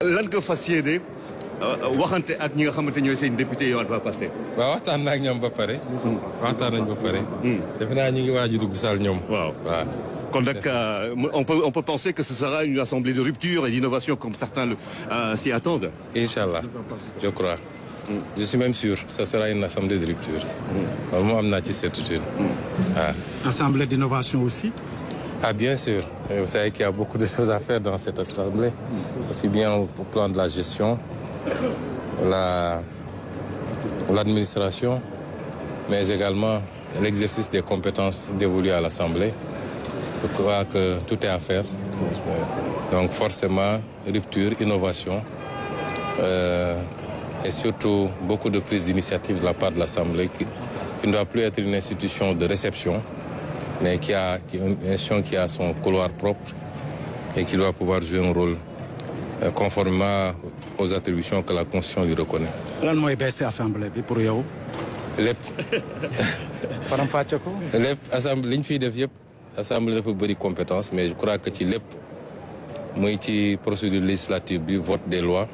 lan nga fas yéene waxante ak ñi nga xamante ñooy seen député yow ba passé. waaw waxtaan na ak ñoom ba pare. waxtaan nañ ba pare. defe naa ñu ngi waaj a dugg saal ñoom. waaw waaw. kon nag on peut penser que ce sera une assemblée de rupture et d'innovation comme certains s'y attendent. Inch'Allah, je crois. Je suis même sûr, ça sera une assemblée de rupture. Moi, am naa ci certitude. Assemblée d'innovation aussi. Ah bien sûr, vous savez qu'il y a beaucoup de choses à faire dans cette assemblée, aussi bien au plan de la gestion, l'administration, mais également l'exercice des compétences dévolues à l'Assemblée. Je crois que tout est à faire. Donc forcément, rupture, innovation, et surtout beaucoup de prises d'initiative de la part de l'Assemblée qui ne doit plus être une institution de réception, mais qui est une institution qui a son couloir propre et qui doit pouvoir jouer un rôle conformément aux attributions que la Constitution lui reconnaît. lan mooy bees assemblée bi pour yow. lépp. faram fàcce ko. lépp assemblée li ñu fiy def yëpp assemblée dafa bëri compétence mais je crois que ci lépp muy ci procédure législative bi vote des lois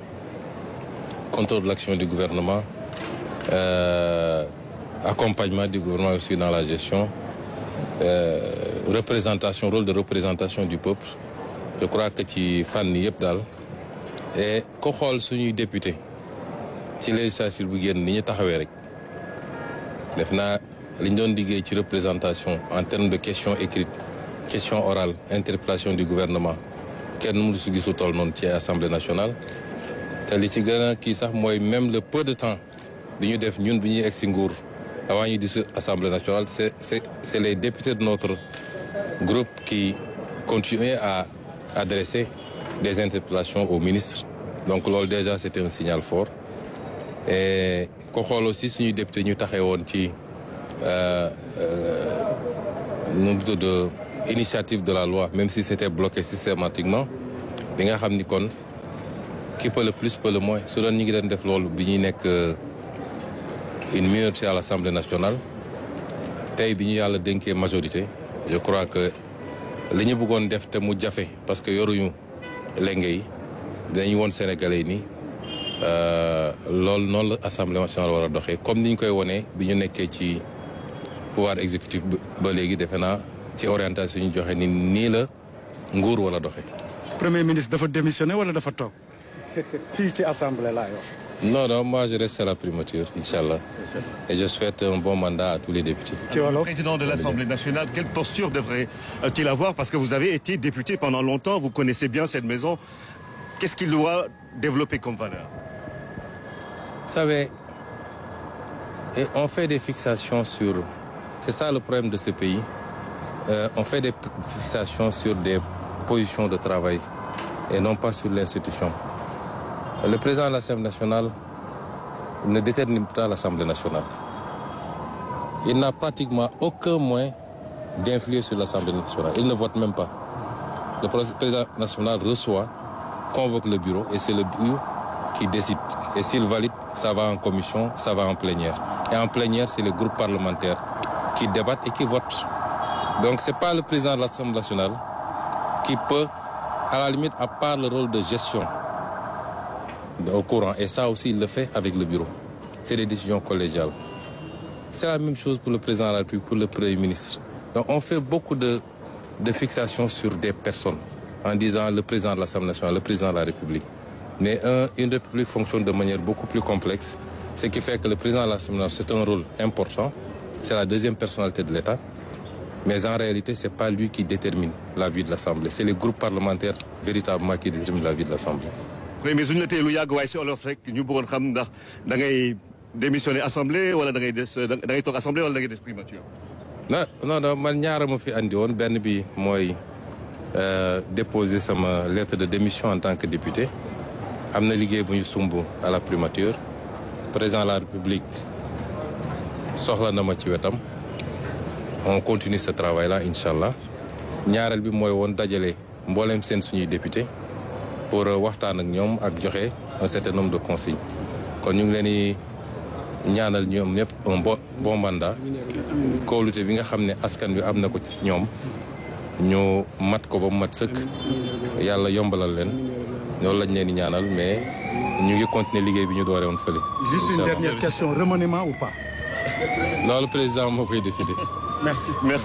contrôle de l'action du gouvernement accompagnement du gouvernement aussi dans la gestion. Représentation, rôle de représentation du peuple. Je crois que ci fànn yëpp daal et ko xool suñuy député ci législature bu génn ni ñu taxawee rek def naa li ñu doon liggéey ci représentation en termes de questions écrites questions orales interpellation du gouvernement kenn mënu su gis lu toll noonu ci assemblée nationale te li ci gën a kii sax mooy même le peu de temps bi ñu def ñun bi ñuy egg si nguur avant ñu dissoudre l'Assemblée nationale, c'est les députés de notre groupe qui continuaient à adresser des interpellations aux ministres. Donc loolu déjà c'était un signal fort. Et ko xool aussi suñuy député ñu taxee woon ci nombre de initiative de la loi, même si c'était bloqué systématiquement, di nga xam ni kon qui peut le plus peut le moins su doon ñu ngi doon def loolu bi ñuy nekk une minorité à l'Assemblée nationale tey bi ñu yàlla dénkee majorité je crois que li ñu bëggoon def te mu jafe parce que yoruñu lenge yi dañu woon Sénégalais yi nii loolu noonu la Assemblée nationale war a doxee comme ni ñu koy wonee bi ñu nekkee ci pouvoir exécutif ba léegi defe naa ci orientation ñu joxe ni nii la nguur wala doxee. Premier ministre dafa démissionné wala dafa toog fii ci assemblée laa wax. Non, moi je reste à la primature, Inch'Allah. Et je souhaite un bon mandat à tous les députés. Le président de l'Assemblée nationale, quelle posture devrait-il avoir? Parce que vous avez été député pendant longtemps, vous connaissez bien cette maison. Qu'est-ce qu'il doit développer comme valeur? Vous savez, on fait des fixations sur... C'est ça le problème de ce pays. On fait des fixations sur des positions de travail et non pas sur l'institution. Le président de l'Assemblée nationale ne détermine pas l'Assemblée nationale. Il n'a pratiquement aucun moyen d'influer sur l'Assemblée nationale. Il ne vote même pas. Le président national reçoit, convoque le bureau et c'est le bureau qui décide. Et s'il valide, ça va en commission, ça va en plénière. Et en plénière, c'est le groupe parlementaire qui débat et qui vote. Donc c'est pas le président de l'Assemblée nationale qui peut, à la limite, à part le rôle de gestion, au courant. Et ça aussi, il le fait avec le bureau. C'est des décisions collégiales. C'est la même chose pour le président de la République, pour le Premier ministre. Donc on fait beaucoup de fixations sur des personnes en disant le président de l'Assemblée nationale, le président de la République. Mais une République fonctionne de manière beaucoup plus complexe, ce qui fait que le président de l'Assemblée nationale, c'est un rôle important. C'est la deuxième personnalité de l'État. Mais en réalité, ce n'est pas lui qui détermine la vie de l'Assemblée. C'est les groupes parlementaires véritablement qui déterminent la vie de l'Assemblée. mais suñu la tee lu yàgg waaye si olof rek ñu bëggoon xam ndax da ngay démissionner assemblée wala da ngay toog assemblée wala da ngay des primature. non man ñaara ma fi andi woon benn bi mooy déposer sama lettre de démission en tant que député am na liggéey bu ñu sumb à la primature président de la République soxla na ma ci wetam on continue ce travail là Inch'Allah ñaareel bi mooy woon dajale mboolem seen suñuy député pour waxtaan ak ñoom ak joxe un certain nombre de consignes kon ñu ngi leen di ñaanal ñoom ñëpp un bon mandat kóolute bi nga xam ne askan bi am na ko ci ñoom ñu mat ko ba mu mat sëkk yàlla yombalal leen loolu lañ leen di ñaanal mais ñu ngi continuer liggéey bi ñu doore woon fële. Juste une dernière question, remaniement ou pas? loolu président moo koy décider. Merci. Merci.